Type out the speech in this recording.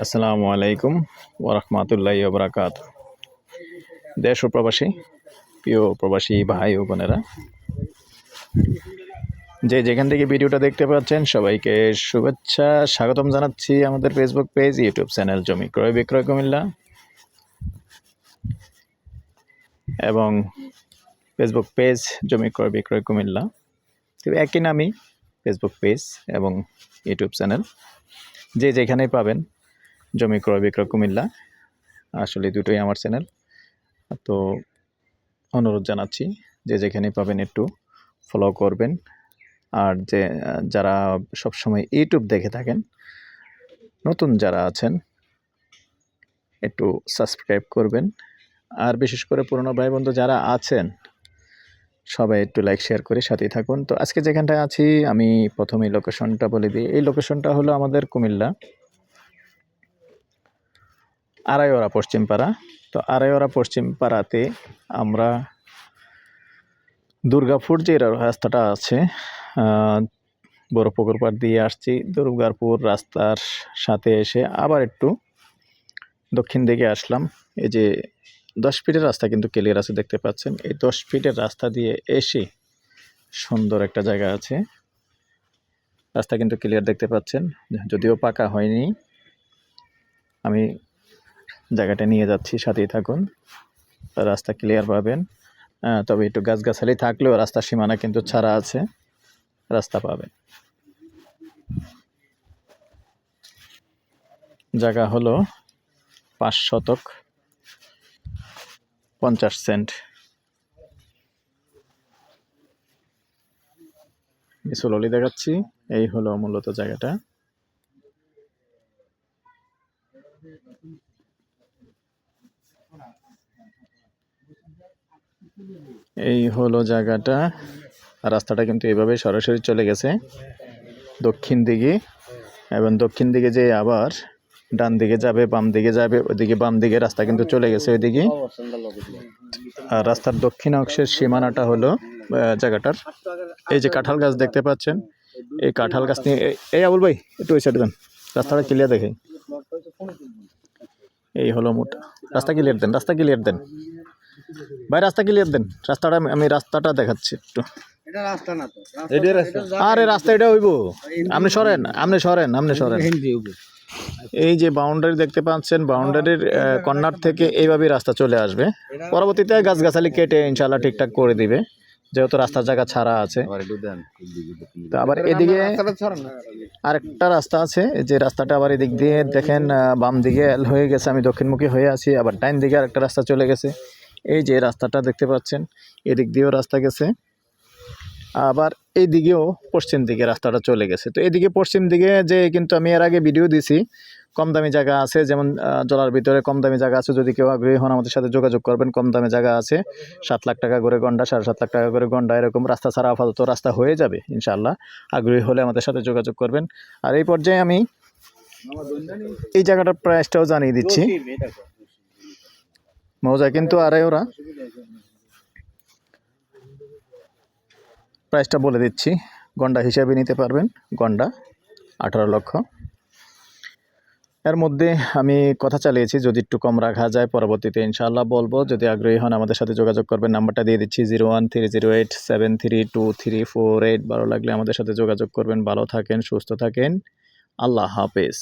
আসসালামু আলাইকুম ওরহমতুল্লাহি ওবরাকাতুহু। দেশ ও প্রবাসী প্রিয় প্রবাসী ভাই ও বোনেরা, যে যেখান থেকে ভিডিওটা দেখতে পাচ্ছেন সবাইকে শুভেচ্ছা স্বাগতম জানাচ্ছি আমাদের ফেসবুক পেজ, ইউটিউব চ্যানেল জমি ক্রয় বিক্রয় কুমিল্লা এবং ফেসবুক পেজ জমি ক্রয় বিক্রয় কুমিল্লা, তবে একই নামই ফেসবুক পেজ এবং ইউটিউব চ্যানেল। যে যেখানেই পাবেন জমি ক্রয় বিক্রয় কুমিল্লা, আসলে দুটোই আমার চ্যানেল। তো অনুরোধ জানাচ্ছি যে যেখানে পাবেন একটু ফলো করবেন, আর যারা সবসময় ইউটিউব দেখে থাকেন, নতুন যারা আছেন একটু সাবস্ক্রাইব করবেন, আর বিশেষ করে পুরনো ভাই বন্ধু যারা আছেন সবাই একটু লাইক শেয়ার করে সাথেই থাকুন। তো আজকে যেখানটায় আছি আমি প্রথমেই লোকেশনটা বলে দিই। এই লোকেশনটা হলো আমাদের কুমিল্লা আড়াইওড়া পশ্চিমপাড়া। তো আড়াইওড়া পশ্চিমপাড়াতে আমরা দুর্গাপুর যে রাস্তাটা আছে, বড় পুকুর পাড় দিয়ে আসছি, দুর্গাপুর রাস্তার সাথে এসে আবার একটু দক্ষিণ দিকে আসলাম। এই যে 10 ফিটের রাস্তা কিন্তু ক্লিয়ার আছে, দেখতে পাচ্ছেন। এই 10 ফিটের রাস্তা দিয়ে এসে সুন্দর একটা জায়গা আছে, রাস্তা কিন্তু ক্লিয়ার দেখতে পাচ্ছেন, যদিও পাকা হয়নি। আমি জায়গাটা নিয়ে যাচ্ছি, সাথেই থাকুন, রাস্তা ক্লিয়ার পাবেন। তবে একটু গাছগাছালি থাকলেও রাস্তার সীমানা কিন্তু ছাড়া আছে, রাস্তা পাবেন। জায়গা হলো 5 শতক 50 সেন্ট। স্লোলি দেখাচ্ছি, এই হলো মূলত জায়গাটা। এই হলো জায়গাটা। রাস্তাটা কিন্তু এইভাবে সরাসরি চলে গেছে দক্ষিণ দিকে, এবং দক্ষিণ দিকে যে আবার ডান দিকে যাবে, বাম দিকে যাবে, ওইদিকে বাম দিকে রাস্তা কিন্তু চলে গেছে ওইদিকে। আর রাস্তার দক্ষিণ অংশের সীমানাটা হলো জায়গাটার এই যে কাঁঠাল গাছ দেখতে পাচ্ছেন, এই কাঁঠাল গাছ নিয়ে এই আবুল ভাই একটু ওই সাইডে দেন, রাস্তাটা ক্লিয়ার দেখে। এই হলো মোটা রাস্তা, ক্লিয়ার দেন, রাস্তা ক্লিয়ার দেন ভাই, রাস্তা ক্লিয়ার দেন। রাস্তাটা আমি রাস্তাটা দেখাচ্ছি একটু। আরে রাস্তা এটা হইব, আপনি সরেন, আপনি সরেন, আপনি সরেন। এই যে বাউন্ডারি দেখতে পাচ্ছেন, বাউন্ডারির কর্নার থেকে এইভাবেই রাস্তা চলে আসবে। পরবর্তীতে গাছগাছালি কেটে ইনশাল্লাহ ঠিকঠাক করে দিবে, যেহেতু রাস্তার জায়গা ছাড়া আছে। তো আবার এদিকে আরেকটা রাস্তা আছে, যে রাস্তাটা আবার এদিক দিয়ে দেখেন বাম দিকে হয়ে গেছে, আমি দক্ষিণমুখী হয়ে আছি। আবার ডাইন দিকে আরেকটা রাস্তা চলে গেছে, এই যে রাস্তাটা দেখতে পাচ্ছেন, এদিক দিয়েও রাস্তা গেছে। আবার এই দিকেও পশ্চিম দিকে রাস্তাটা চলে গেছে। তো এদিকে পশ্চিম দিকে যে কিন্তু আমি এর আগে ভিডিও দিছি, কম দামি জায়গা আছে, যেমন জলার ভিতরে কম দামি জায়গা আছে। যদি কেউ আগ্রহী হন আমাদের সাথে যোগাযোগ করবেন। কম দামে জায়গা আছে, 7 লাখ টাকা করে গন্ডা, 7.5 লাখ টাকা করে গন্ডা, এরকম রাস্তা ছাড়া আপাতত রাস্তা হয়ে যাবে ইনশাআল্লাহ। আগ্রহী হলে আমাদের সাথে যোগাযোগ করবেন। আর এই পর্যায়ে আমি এই জায়গাটার প্রাইসটাও জানিয়ে দিচ্ছি। মৌজা কিন্তু আড়াইওড়া, প্রাইসটা বলে দিচ্ছি। গন্ডা হিসাবে নিতে পারবেন, গন্ডা 18 লক্ষ। এর মধ্যে আমি কথা চালিয়েছি, যদি একটু কম রাখা যায় পরবর্তীতে ইনশাআল্লাহ বলবো। যদি আগ্রহী হন আমাদের সাথে যোগাযোগ করবেন। নাম্বারটা দিয়ে দিচ্ছি 01308732348। ভালো লাগলে আমাদের সাথে যোগাযোগ করবেন। ভালো থাকেন, সুস্থ থাকেন, আল্লাহ হাফেজ।